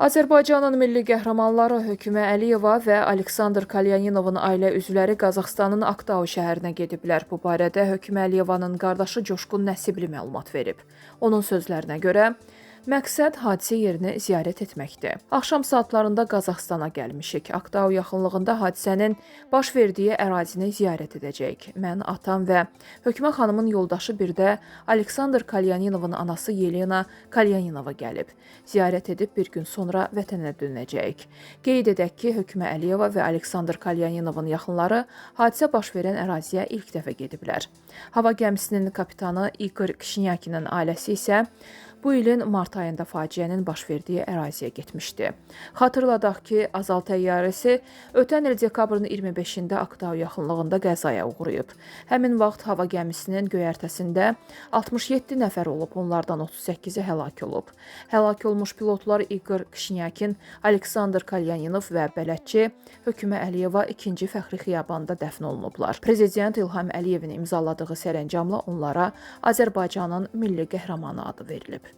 Azərbaycanın milli qəhrəmanları Hökümə Əliyeva və Aleksandr Kalyanovun ailə üzvləri Qazaxıstanın Aktau şəhərinə gediblər. Bu barədə Hökümə Əliyevanın qardaşı Coşqun Nəsibli məlumat verib. Onun sözlərinə görə, məqsəd hadisə yerini ziyarət etməkdir. Axşam saatlarında Qazaxstana gəlmişik. Aktau yaxınlığında hadisənin baş verdiyi ərazini ziyarət edəcəyik. Mən, atam və Hökümə xanımın yoldaşı bir də Aleksandr Kalyanovun anası Yelena Kalyanova gəlib. Ziyarət edib bir gün sonra vətənə dönəcəyik. Qeyd edək ki, Hökümə Əliyeva və Aleksandr Kalyanovun yaxınları hadisə baş verən əraziyə ilk dəfə gediblər. Hava gəmisinin kapitanı İqor Kişinyakinin ailəsi isə bu ilin mart ayında faciənin baş verdiyi əraziyə getmişdi. Xatırladaq ki, Azal təyyarəsi ötən il dekabrın 25-də Aktau yaxınlığında qəzaya uğrayıb. Həmin vaxt hava gəmisinin göyərtəsində 67 nəfər olub, onlardan 38-i həlak olub. Həlak olmuş pilotlar İqor Kişinyakin, Aleksandr Kalyanov və bələdçi Hökümə Əliyeva 2-ci fəxri xiyabanda dəfn olunublar. Prezident İlham Əliyevin imzaladığı sərəncamla onlara Azərbaycanın milli qəhrəmanı adı verilib.